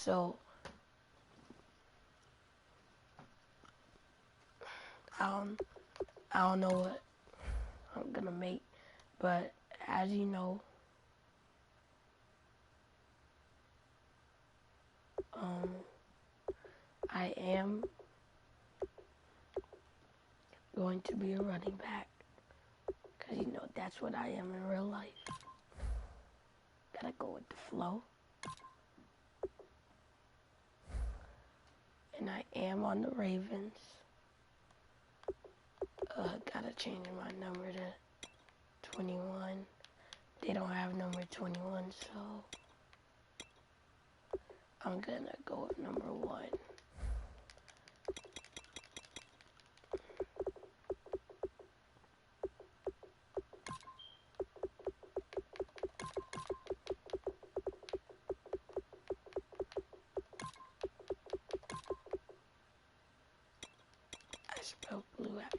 So I don't know what I'm gonna make, but as you know, I am going to be a running back, because you know that's what I am in real life. Gotta go with the flow. And I am on the Ravens. Gotta change my number to 21. They don't have number 21, so I'm gonna go with number 1. I spelled blue out.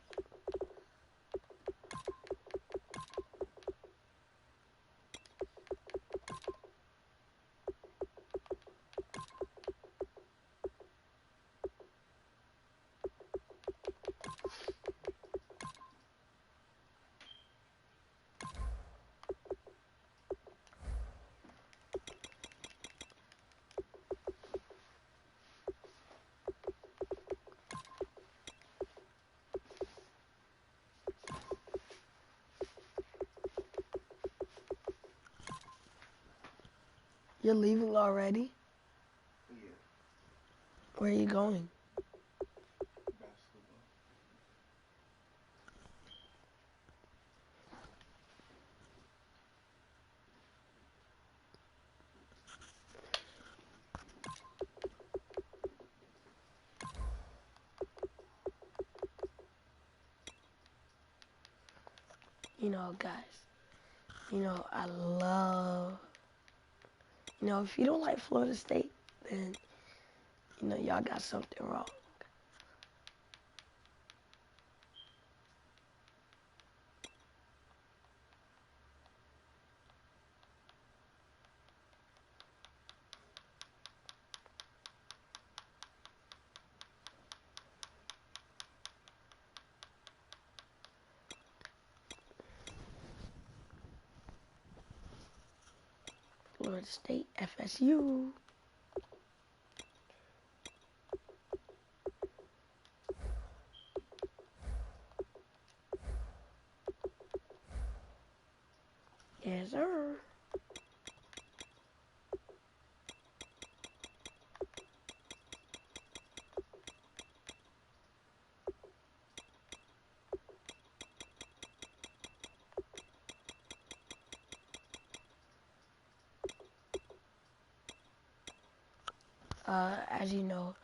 You're leaving already? Yeah. Where are you going? Basketball. You know, guys, you know, I love, you know, if you don't like Florida State, then, you know, y'all got something wrong. Florida State, FSU. Yes, sir. As you know,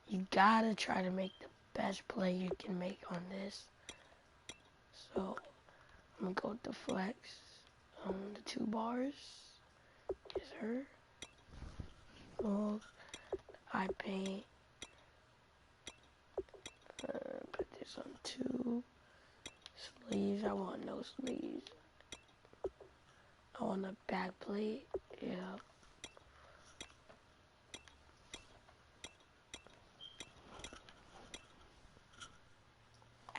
you gotta try to make the best play you can make on this. So I'm gonna go with the flex on the 2 bars. Yes, sir. Move. I paint. Put this on 2 sleeves. I want no sleeves. I want a back plate. Yeah.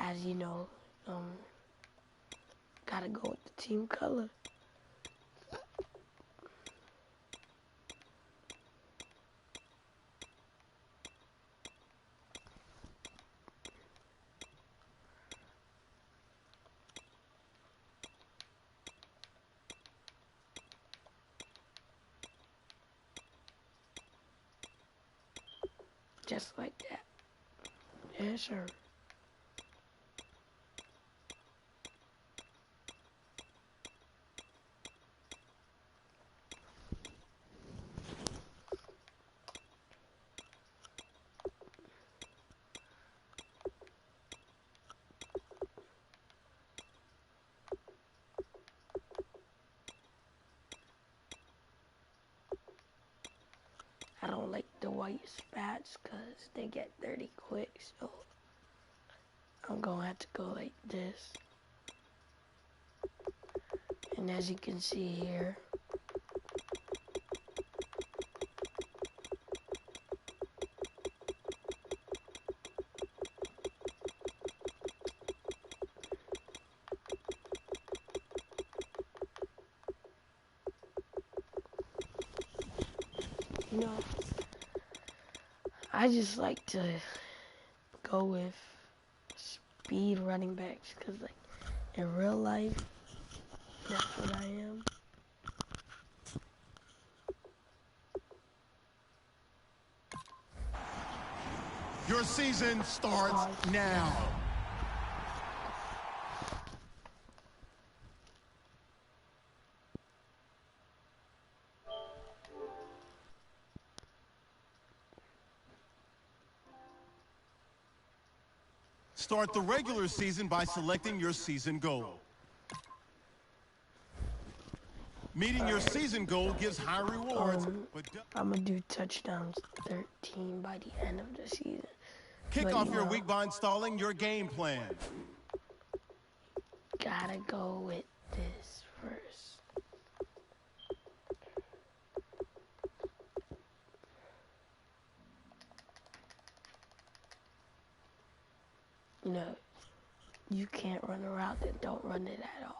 As you know, gotta go with the team color. Just like that. Yes, sir. I don't like the white spats because they get dirty quick, so I'm gonna have to go like this. And as you can see here, You know, I just like to go with speed running backs because, like, in real life, that's what I am. Your season starts now. Start the regular season by selecting your season goal. Meeting your season goal gives high rewards, but I'm gonna do touchdowns 13 by the end of the season. kick off your week by installing your game plan. Gotta go with this first. No, you can't run a route, then don't run it at all.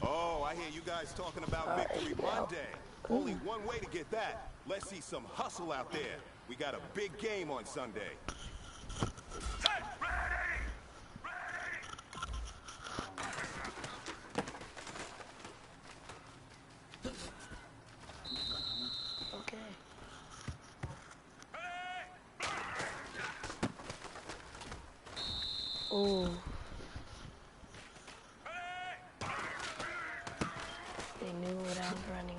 Oh, I hear you guys talking about Victory Monday. Only one way to get that. Let's see some hustle out there. We got a big game on Sunday. Set, ready! Okay. Oh. They knew what I was running.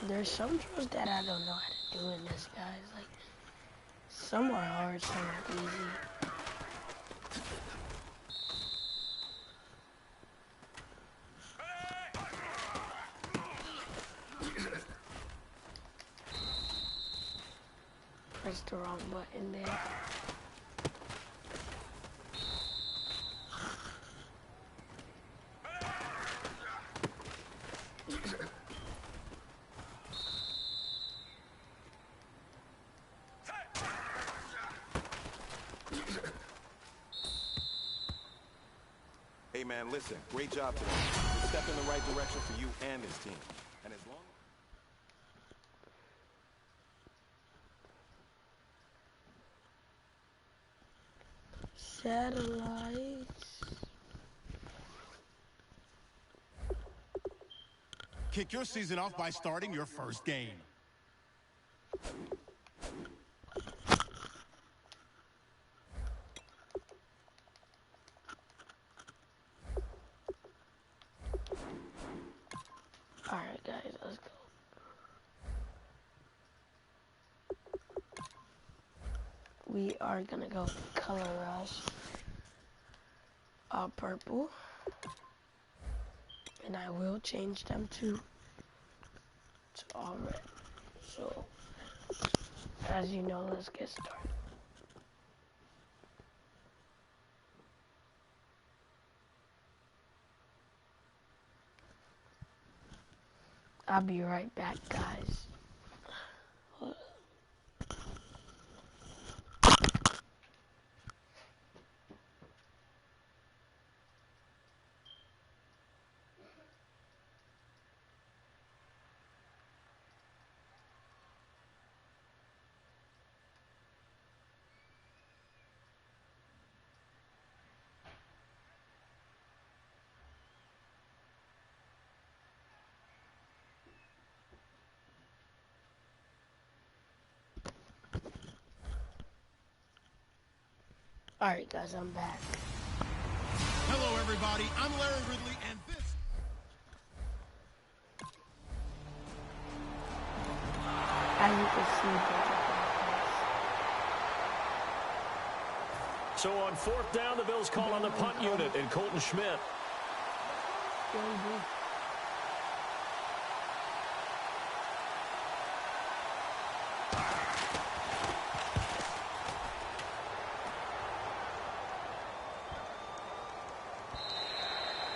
There's some drills that I don't know how to do in this, guys. Like, some are hard, some are easy. Pressed the wrong button there. Hey man, listen, great job today. It's a step in the right direction for you and this team. And as long Satellites. Kick your season off by starting your first game. Alright, guys, let's go. We are gonna go color rush. All purple. And I will change them to all red. So, as you know, let's get started. I'll be right back, guys. Alright, guys, I'm back. Hello, everybody. I'm Larry Ridley, and this... As you can see, So on 4th down, the Bills call on the punt unit and Colton Schmidt.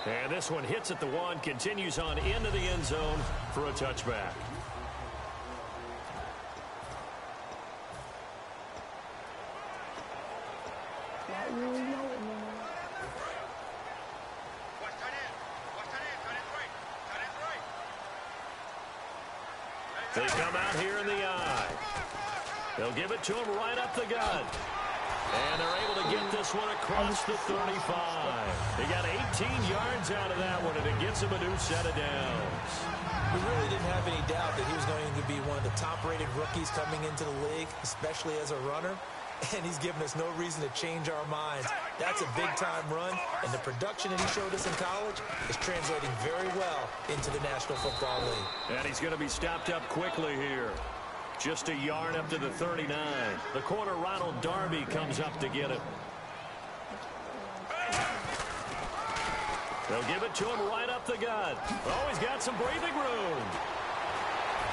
And this one hits at the 1, continues on into the end zone for a touchback. They come out here in the eye. They'll give it to him right up the gut. And they're able to get this one across the 35. They got 18 yards out of that one, and it gets him a new set of downs. We really didn't have any doubt that he was going to be one of the top-rated rookies coming into the league, especially as a runner. And he's given us no reason to change our minds. That's a big-time run, and the production that he showed us in college is translating very well into the National Football League. And he's going to be stopped up quickly here. Just a yard up to the 39. The corner, Ronald Darby, comes up to get it. They'll give it to him right up the gut. Oh, he's got some breathing room.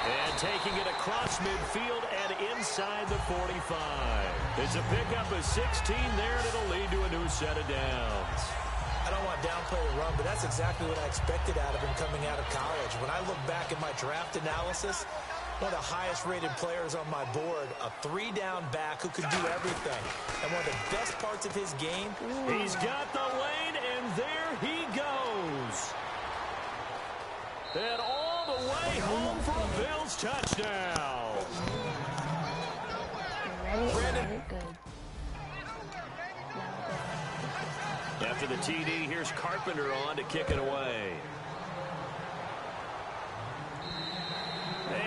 And taking it across midfield and inside the 45. It's a pickup of 16 there, and it'll lead to a new set of downs. I don't want to downplay the run, but that's exactly what I expected out of him coming out of college. When I look back at my draft analysis, one of the highest-rated players on my board, a 3-down back who could do everything. And one of the best parts of his game, he's got the lane, and there he goes. And all the way home for a Bills touchdown. After the TD, here's Carpenter on to kick it away.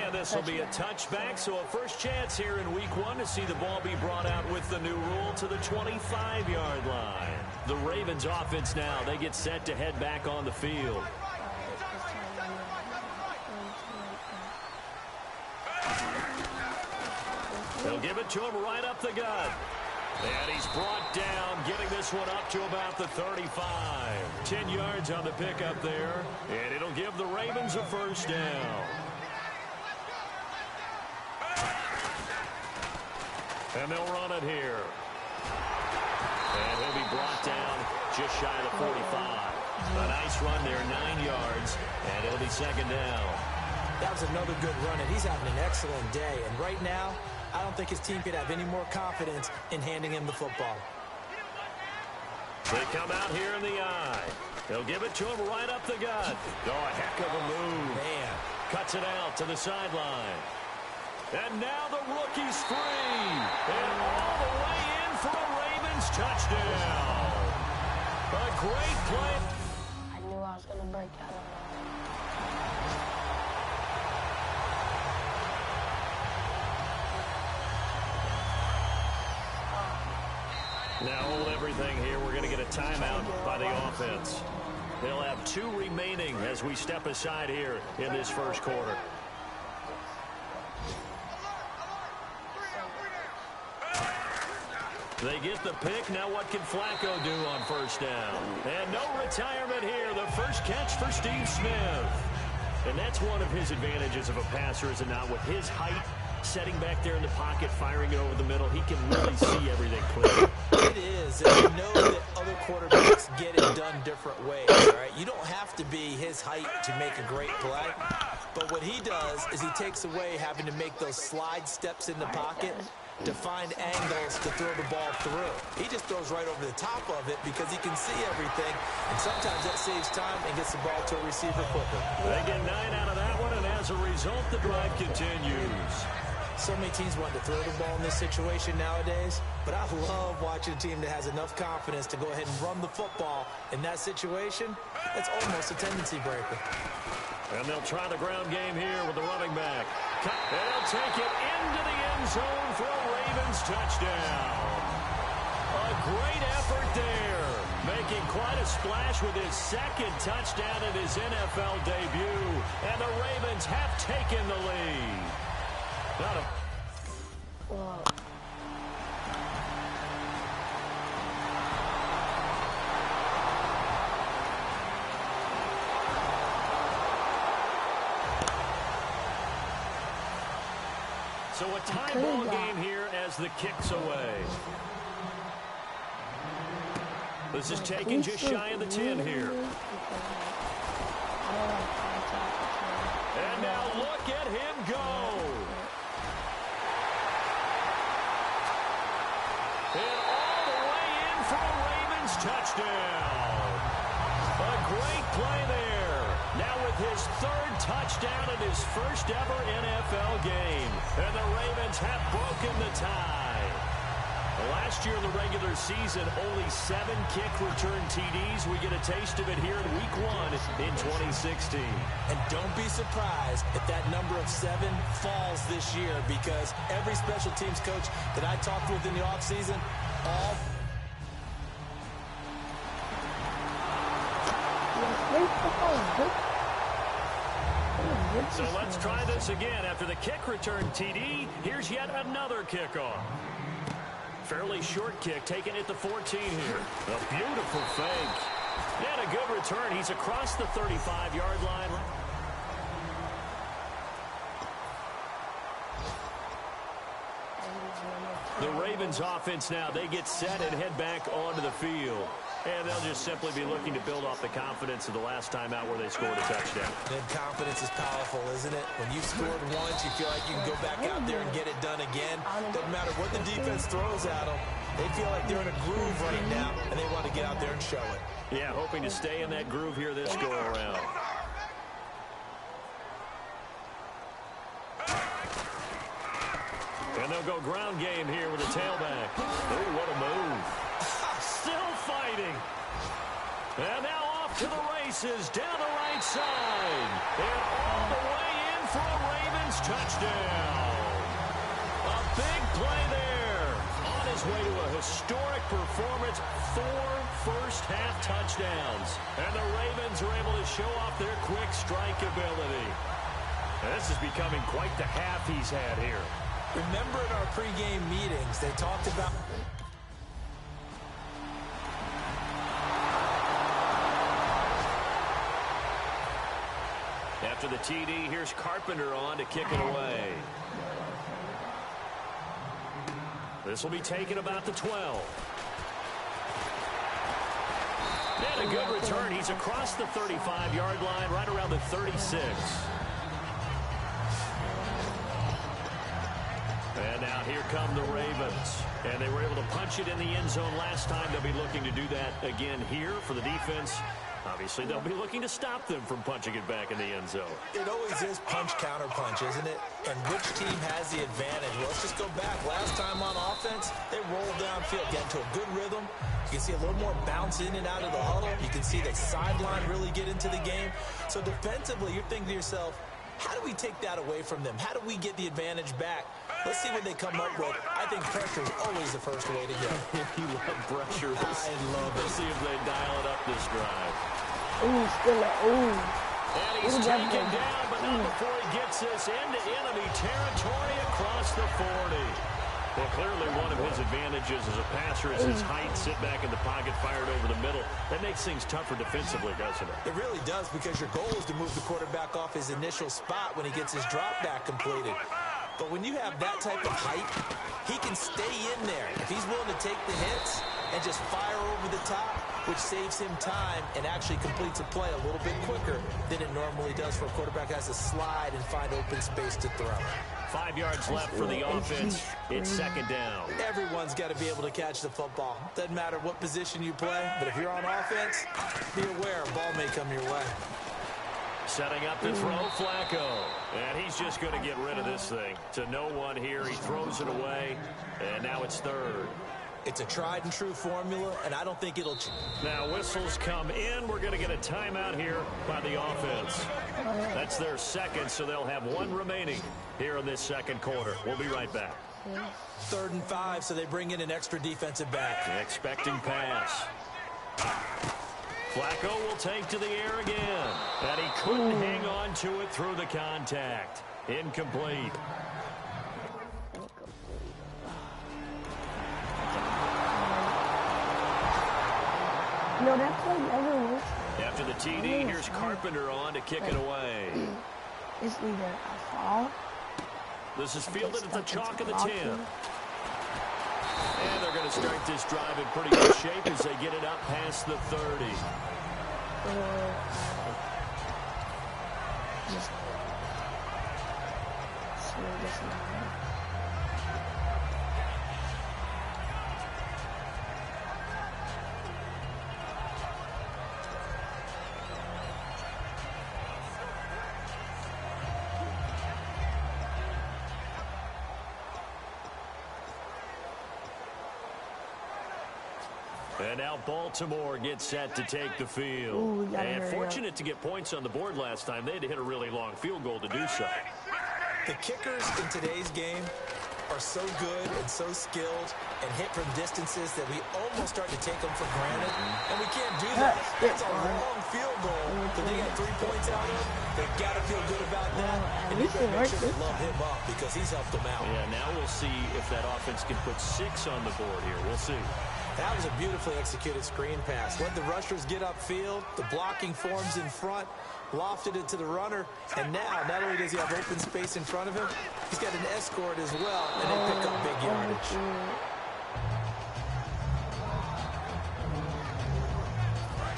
And this will be a touchback, so a first chance here in week 1 to see the ball be brought out with the new rule to the 25-yard line. The Ravens offense now, they get set to head back on the field. They'll give it to him right up the gut. And he's brought down, getting this one up to about the 35. 10 yards on the pickup there, and it'll give the Ravens a first down. And they'll run it here. And he'll be brought down just shy of the 45. A nice run there, 9 yards, and it'll be second down. That was another good run, and he's having an excellent day. And right now, I don't think his team could have any more confidence in handing him the football. They come out here in the eye. They'll give it to him right up the gut. Oh, a heck of a move. Man. Cuts it out to the sideline. And now the rookie's free. And all the way in for a Ravens touchdown. A great play. I knew I was going to break out. Now hold everything here. We're going to get a timeout by the offense. They'll have 2 remaining as we step aside here in this first quarter. They get the pick. Now what can Flacco do on first down? And no retirement here. The first catch for Steve Smith. And that's one of his advantages of a passer, is it not? With his height, setting back there in the pocket, firing it over the middle, he can really see everything clearly. It is, and you know that other quarterbacks get it done different ways, all right? You don't have to be his height to make a great play, but what he does is he takes away having to make those slide steps in the pocket to find angles to throw the ball through. He just throws right over the top of it because he can see everything, and sometimes that saves time and gets the ball to a receiver quicker. They get 9 out of that one, and as a result, the drive continues. So many teams want to throw the ball in this situation nowadays, but I love watching a team that has enough confidence to go ahead and run the football. In that situation, it's almost a tendency breaker. And they'll try the ground game here with the running back. And they'll take it into the end zone for a Ravens touchdown. A A great effort there. Making quite a splash with his second touchdown in his NFL debut. And the Ravens have taken the lead. Not a... Whoa. So a tie ball game here as the kick's away. This is taken just shy of the 10 here. And now look at him go. And all the way in for a Ravens touchdown. A great play there. Now with his third touchdown in his first ever NFL game. And the Ravens have broken the tie. Last year in the regular season, only 7 kick return TDs. We get a taste of it here in Week 1 in 2016. And don't be surprised if that number of 7 falls this year, because every special teams coach that I talked with in the offseason, all... So let's try this again. After the kick return TD, here's yet another kickoff. Fairly short kick, taken at the 14 here. A beautiful fake. And a good return. He's across the 35-yard line. The Ravens offense now, they get set and head back onto the field. And they'll just simply be looking to build off the confidence of the last time out where they scored a touchdown. And confidence is powerful, isn't it? When you've scored once, you feel like you can go back out there and get it done again. Doesn't matter what the defense throws at them. They feel like they're in a groove right now, and they want to get out there and show it. Yeah, hoping to stay in that groove here this go-around. And they'll go ground game here with a tailback. Oh, what a move. Still fighting. And now off to the races down the right side. And all the way in for a Ravens touchdown. A big play there. On his way to a historic performance, 4 first-half touchdowns. And the Ravens are able to show off their quick strike ability. And this is becoming quite the half he's had here. Remember in our pregame meetings, they talked about... After the TD, here's Carpenter on to kick it away. This will be taken about the 12. And a good return. He's across the 35-yard line, right around the 36. And now here come the Ravens. And they were able to punch it in the end zone last time. They'll be looking to do that again here for the defense. Obviously, they'll be looking to stop them from punching it back in the end zone. It always is punch-counter-punch, isn't it? And which team has the advantage? Well, let's just go back. Last time on offense, they rolled downfield, get into a good rhythm. You can see a little more bounce in and out of the huddle. You can see the sideline really get into the game. So defensively, you're thinking to yourself, how do we take that away from them? How do we get the advantage back? Let's see what they come up with. I think pressure is always the first way to go. You love pressure. I love it. Let's see if they dial it up this drive. Ooh, still a ooh. And he's taken down, but not before he gets this into enemy territory across the 40. Well, clearly one of his advantages as a passer is his height. Sit back in the pocket, fired over the middle. That makes things tougher defensively, doesn't it? It really does, because your goal is to move the quarterback off his initial spot when he gets his drop back completed. But when you have that type of height, he can stay in there. If he's willing to take the hits and just fire over the top, which saves him time and actually completes a play a little bit quicker than it normally does for a quarterback who has to slide and find open space to throw. 5 yards left for the offense. It's second down. Everyone's got to be able to catch the football. Doesn't matter what position you play, but if you're on offense, be aware a ball may come your way. Setting up to throw, Flacco. And he's just going to get rid of this thing. To no one here. He throws it away. And now it's third. It's a tried-and-true formula, and I don't think it'll change. Now whistles come in. We're going to get a timeout here by the offense. That's their second, so they'll have one remaining here in this second quarter. We'll be right back. this. 3rd and 5, so they bring in an extra defensive back. Expecting pass. Flacco will take to the air again. And he couldn't hang on to it through the contact. Incomplete. No, that play never works. After the TD, here's Carpenter on to kick it away. It's either I fall. This is fielded at the chalk of the 10. And they're going to start this drive in pretty good shape as they get it up past the 30. Just swing this line. And now Baltimore gets set to take the field. Ooh, and fortunate to get points on the board last time. They had to hit a really long field goal to do so. The kickers in today's game are so good and so skilled and hit from distances that we almost start to take them for granted. And we can't do that. That's a long field goal that they got 3 points out of. They've got to feel good about that. And you got to make sure they love him up because he's helped them out. Yeah, now we'll see if that offense can put 6 on the board here. We'll see. That was a beautifully executed screen pass. Let the rushers get upfield. The blocking forms in front. Lofted it to the runner. And now, not only does he have open space in front of him, he's got an escort as well. And they pick up big yardage.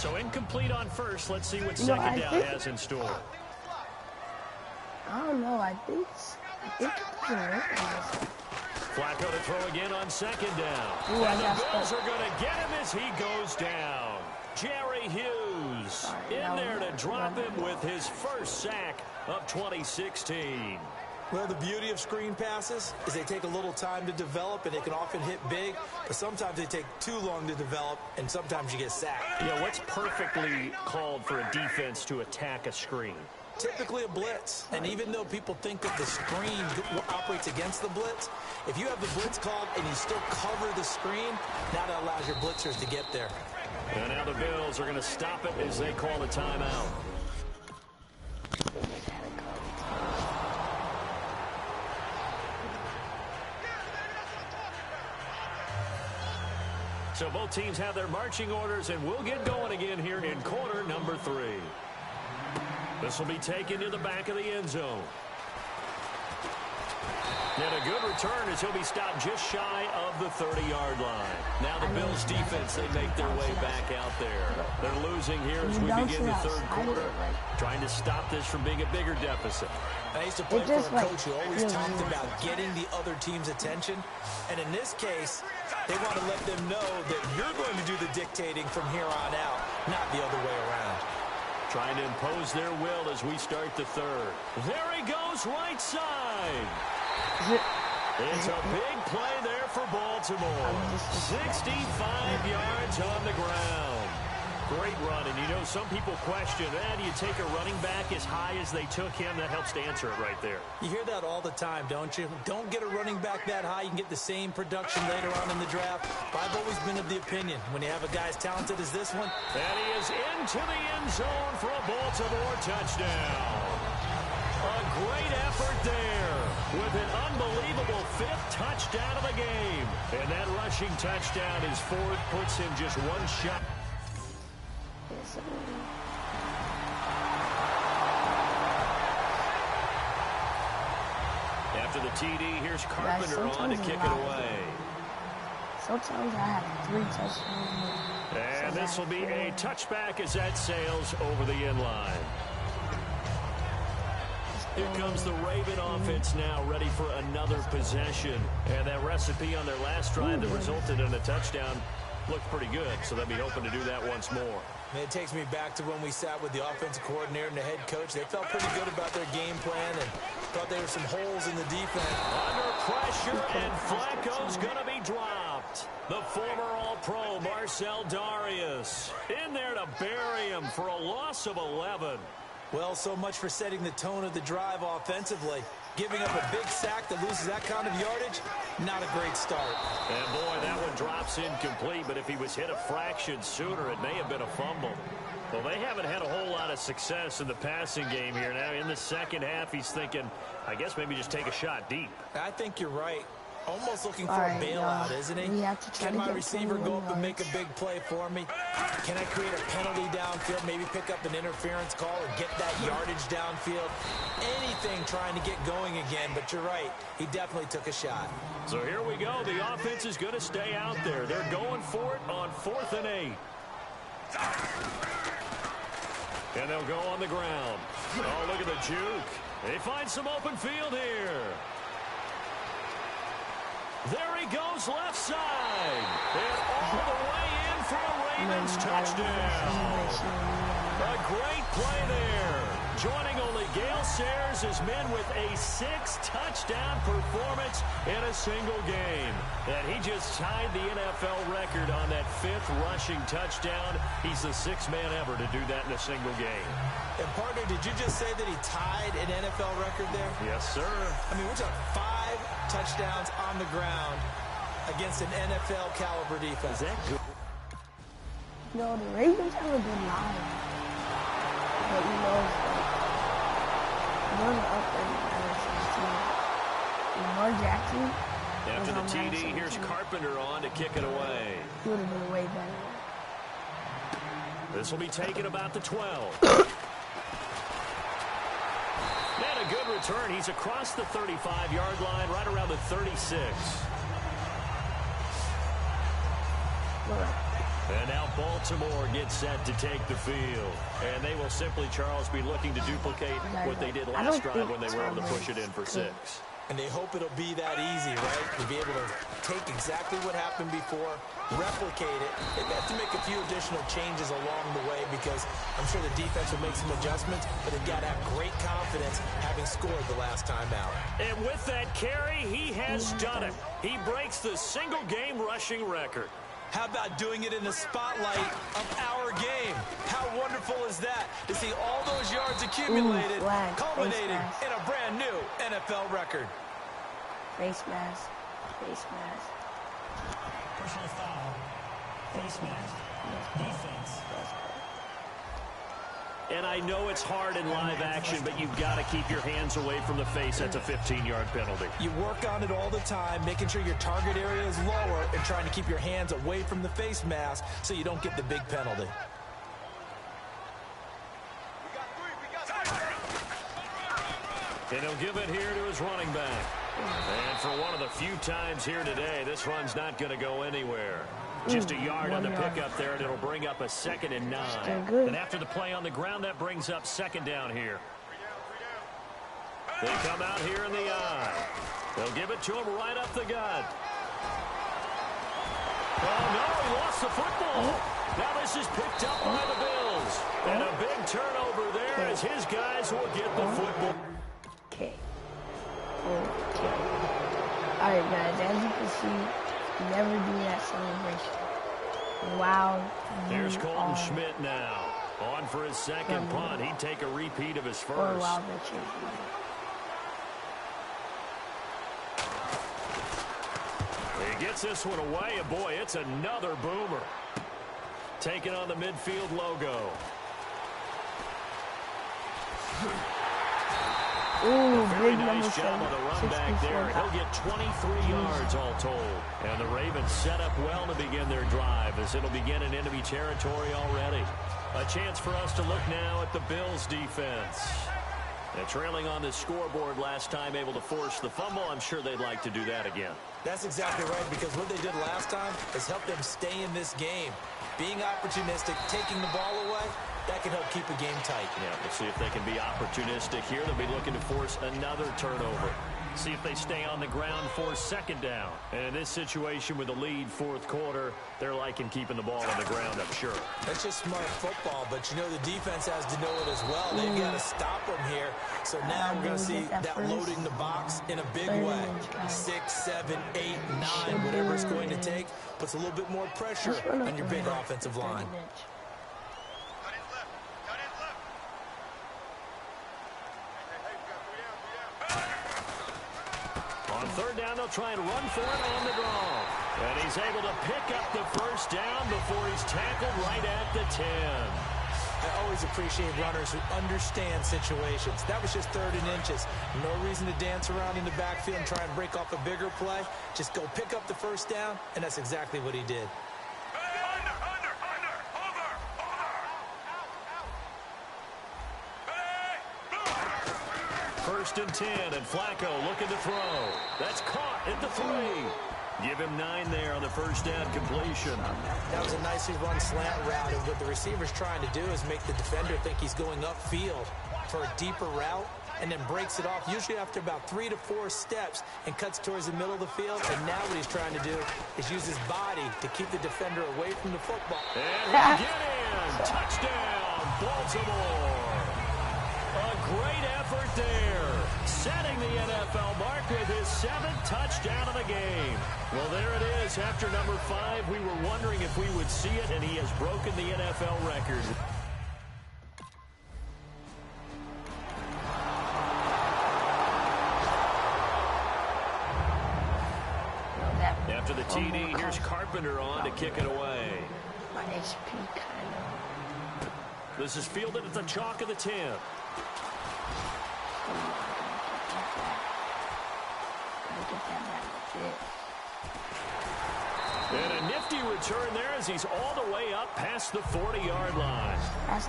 So incomplete on first. Let's see what second down has in store. I don't know. I think it doesn't work on this. Flacco to throw again on second down. Ooh, and the Bills are going to get him as he goes down. Jerry Hughes in there to drop him with his first sack of 2016. Well, the beauty of screen passes is they take a little time to develop, and they can often hit big, but sometimes they take too long to develop, and sometimes you get sacked. Yeah, what's perfectly called for a defense to attack a screen? Typically a blitz, and even though people think that the screen operates against the blitz, if you have the blitz called and you still cover the screen, now that allows your blitzers to get there. And now the Bills are going to stop it as they call a timeout. So both teams have their marching orders, and we'll get going again here in quarter number 3. This will be taken to the back of the end zone. And a good return as he'll be stopped just shy of the 30-yard line. Now the Bills defense, they make their way back out there. They're losing here as we begin the third quarter, trying to stop this from being a bigger deficit. I used to play for a coach who always talked about getting the other team's attention. And in this case, they want to let them know that you're going to do the dictating from here on out, not the other way around. Trying to impose their will as we start the third. There he goes, right side. It's a big play there for Baltimore. 65 yards on the ground. Great run, and you know, some people question, do you take a running back as high as they took him? That helps to answer it right there. You hear that all the time, don't you? Don't get a running back that high. You can get the same production later on in the draft. But I've always been of the opinion, when you have a guy as talented as this one. And he is into the end zone for a Baltimore touchdown. A great effort there with an unbelievable 5th touchdown of the game. And that rushing touchdown, his 4th, puts him just one shot. After the TD, here's Carpenter on to kick it away. Sometimes I have 3 touchdowns. And this will be a touchback as that sails over the end line. Here comes the Raven offense now, ready for another possession. And that recipe on their last drive that resulted in a touchdown looked pretty good, so they'll be hoping to do that once more. And it takes me back to when we sat with the offensive coordinator and the head coach. They felt pretty good about their game plan and thought there were some holes in the defense. Under pressure, and Flacco's going to be dropped. The former All-Pro Marcel Darius in there to bury him for a loss of 11. Well, so much for setting the tone of the drive offensively. Giving up a big sack that loses that kind of yardage, not a great start. And boy, that one drops incomplete, but if he was hit a fraction sooner, it may have been a fumble. Well, they haven't had a whole lot of success in the passing game here. Now, in the second half, he's thinking, I guess maybe just take a shot deep. I think you're right. Almost looking for a bailout, isn't he? Can my receiver go up and make a big play for me? Can I create a penalty downfield, maybe pick up an interference call or get that yardage downfield? Anything trying to get going again, but you're right. He definitely took a shot. So here we go. The offense is going to stay out there. They're going for it on 4th and 8. And they'll go on the ground. Oh, look at the juke. They find some open field here. There he goes left side. And all the way in for a Ravens touchdown. A great play there. Joining only Gale Sayers as men with a 6-touchdown performance in a single game. And he just tied the NFL record on that 5th rushing touchdown. He's the 6th man ever to do that in a single game. And, partner, did you just say that he tied an NFL record there? Yes, sir. I mean, we're talking 5 touchdowns on the ground against an NFL caliber defense. Is that good? No, the Ravens have a good line. But you know, they're up in Lamar Jackson. After the TD, here's Carpenter on to kick it away. He would have been way better. This will be taken about the 12. And a good return. He's across the 35-yard line, right around the 36. And now Baltimore gets set to take the field. And they will simply, Charles, be looking to duplicate what they did last drive when they were able to push it in for 6. And they hope it'll be that easy, right? To be able to take exactly what happened before, replicate it. They have to make a few additional changes along the way because I'm sure the defense will make some adjustments, but they've got to have great confidence having scored the last time out. And with that carry, he has done it. He breaks the single-game rushing record. How about doing it in the spotlight of our game? How wonderful is that to see all those yards accumulated, culminating in a brand new NFL record. Face mask. Face mask. Personal foul. Face mask. Defense. And I know it's hard in live action, but you've got to keep your hands away from the face. That's a 15-yard penalty. You work on it all the time, making sure your target area is lower and trying to keep your hands away from the face mask so you don't get the big penalty. And he'll give it here to his running back. And for one of the few times here today, this run's not going to go anywhere. Just a yard on the pickup there, and it'll bring up a 2nd and 9. And after the play on the ground, that brings up 2nd down here. They come out here in the eye. They'll give it to him right up the gut. Oh, no, he lost the football. Now this is picked up by the Bills. And a big turnover there as his guys will get the football. Okay. All right, guys, as you can see, never do that celebration. Wow. Here's Colton Schmidt now. On for his 2nd punt. He'd take a repeat of his first. Oh, wow, he gets this one away, and boy, it's another boomer. Taking on the midfield logo. Ooh, very nice job on the run back there. He'll get 23 yards all told. And the Ravens set up well to begin their drive as it'll begin in enemy territory already. A chance for us to look now at the Bills defense. They're trailing on the scoreboard last time, able to force the fumble. I'm sure they'd like to do that again. That's exactly right, because what they did last time is help them stay in this game. Being opportunistic, taking the ball away, that can help keep a game tight. Yeah, we'll see if they can be opportunistic here. They'll be looking to force another turnover. See if they stay on the ground for 2nd down. And in this situation with the lead 4th quarter, they're liking keeping the ball on the ground, I'm sure. That's just smart football, but you know the defense has to know it as well. They've got to stop them here. So now we're going to see that loading the box in a big way. 6, 7, 8, 9, whatever it's going to take, puts a little bit more pressure on your big offensive line. On third down, they'll try and run for it on the draw. And he's able to pick up the first down before he's tackled right at the 10. I always appreciate runners who understand situations. That was just 3rd and inches. No reason to dance around in the backfield and try and break off a bigger play. Just go pick up the first down, and that's exactly what he did. First and 10, and Flacco looking to throw. That's caught at the 3. Give him 9 there on the first down completion. That was a nicely run slant route, and what the receiver's trying to do is make the defender think he's going upfield for a deeper route, and then breaks it off, usually after about 3 to 4 steps, and cuts towards the middle of the field. And now what he's trying to do is use his body to keep the defender away from the football. And he'll get in. Touchdown, Baltimore. A great effort there, setting the NFL mark with his 7th touchdown of the game. Well, there it is. After number 5, we were wondering if we would see it, and he has broken the NFL record. After the TD, here's Carpenter on to kick it away. My HP kind of. This is fielded at the chalk of the 10. And a nifty return there as he's all the way up past the 40-yard line.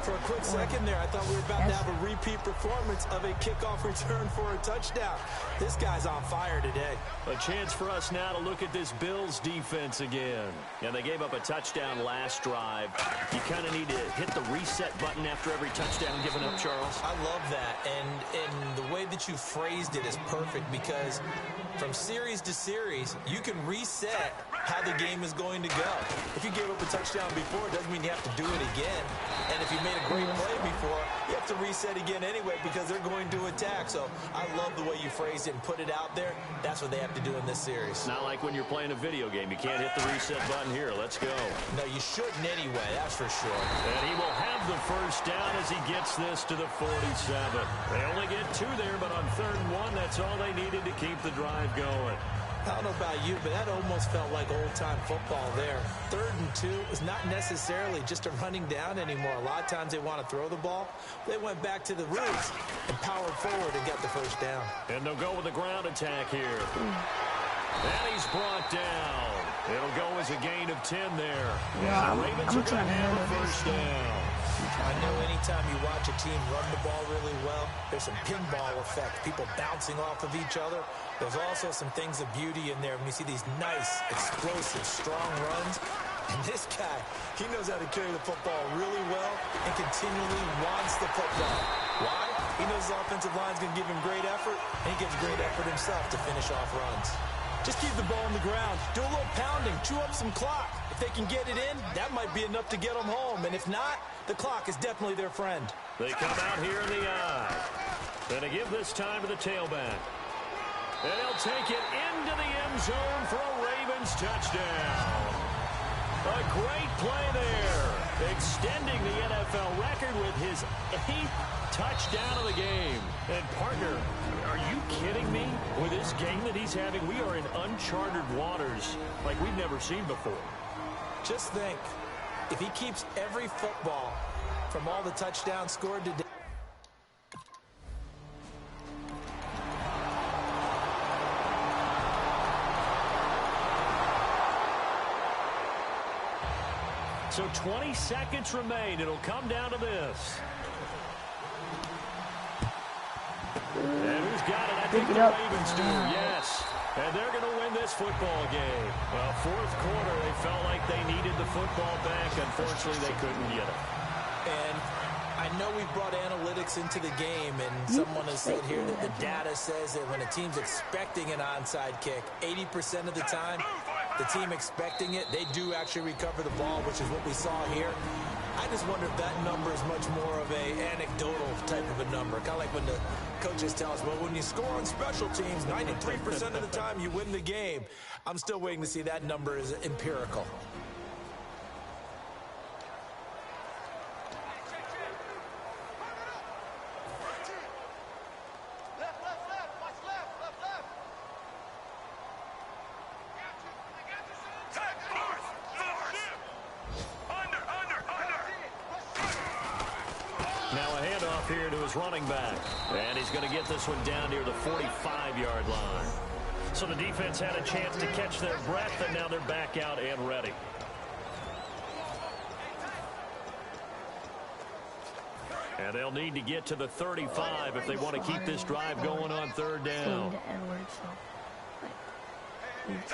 For a quick second there, I thought we were about to have a repeat performance of a kickoff return for a touchdown. This guy's on fire today. A chance for us now to look at this Bills defense again. Yeah, they gave up a touchdown last drive. You kind of need to hit the reset button after every touchdown given up, Charles. I love that, and the way that you phrased it is perfect, because from series to series, you can reset how the game is going to go. If you gave up a touchdown before, it doesn't mean you have to do it again. And if you made a great play before, you have to reset again anyway, because they're going to attack. So I love the way you phrased it and put it out there. That's what they have to do in this series. Not like when you're playing a video game. You can't hit the reset button here. Let's go. No, you shouldn't anyway, that's for sure. And he will have the first down as he gets this to the 47. They only get 2 there, but on 3rd and 1, that's all they needed to keep the drive going. I don't know about you, but that almost felt like old-time football there. 3rd and 2 is not necessarily just a running down anymore. A lot of times they want to throw the ball. They went back to the roots and powered forward and got the first down. And they'll go with the ground attack here. And he's brought down. It'll go as a gain of 10 there. Yeah, the Ravens are going to have a first down. I know anytime you watch a team run the ball really well, there's some pinball effect, people bouncing off of each other. There's also some things of beauty in there when you see these nice, explosive, strong runs. And this guy, he knows how to carry the football really well and continually wants the football. Why? He knows his offensive line's going to give him great effort, and he gives great effort himself to finish off runs. Just keep the ball on the ground. Do a little pounding. Chew up some clock. If they can get it in, that might be enough to get them home. And if not, the clock is definitely their friend. They come out here in the eye. And they give this time to the tailback. And he'll take it into the end zone for a Ravens touchdown. A great play there. Extending the NFL record with his 8th touchdown of the game. And partner, are you kidding me? With this game that he's having, we are in uncharted waters like we've never seen before. Just think, if he keeps every football from all the touchdowns scored today. So 20 seconds remain. It'll come down to this. And who's got it? I think the Ravens do. Yes. And they're going to win this football game. Well, 4th quarter, they felt like they needed the football back. Unfortunately, they couldn't get it. And I know we've brought analytics into the game, and someone has said here that the data says that when a team's expecting an onside kick, 80% of the time, the team expecting it, they do actually recover the ball, which is what we saw here. I just wonder if that number is much more of a anecdotal type of a number. Kind of like when the coaches tell us, well, when you score on special teams, 93% of the time you win the game. I'm still waiting to see that number is empirical. off here to his running back. And he's going to get this one down near the 45-yard line. So the defense had a chance to catch their breath, and now they're back out and ready. And they'll need to get to the 35 if they want to keep this drive going on third down.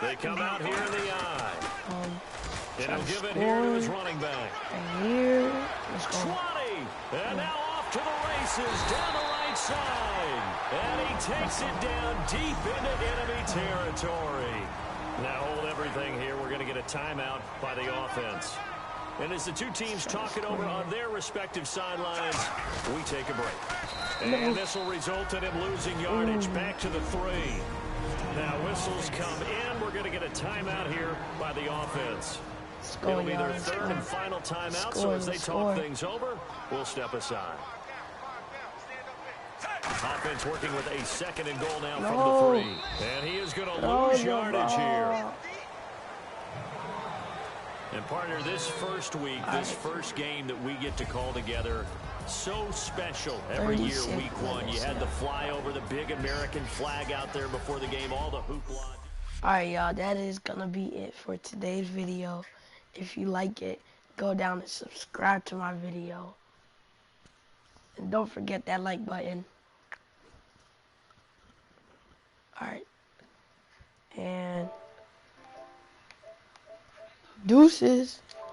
They come out here in the eye. And he'll give it here to his running back. And here, let's go. 20. And now off to the races down the right side. And he takes it down deep into enemy territory. Now hold everything here. We're going to get a timeout by the offense. And as the two teams talk it over on their respective sidelines, we take a break. And this will result in him losing yardage back to the 3. Now whistles come in. We're going to get a timeout here by the offense. It'll be their third and final timeout, so as they talk things over, we'll step aside. Offense working with a 2nd and goal now from the 3. And he is going to lose yardage here. And partner, this first week, this first game that we get to call together, so special every year, week 1. You had the flyover, the big American flag out there before the game, all the hoopla. Alright, y'all, that is going to be it for today's video. If you like it, go down and subscribe to my video. And don't forget that like button. Alright. And deuces.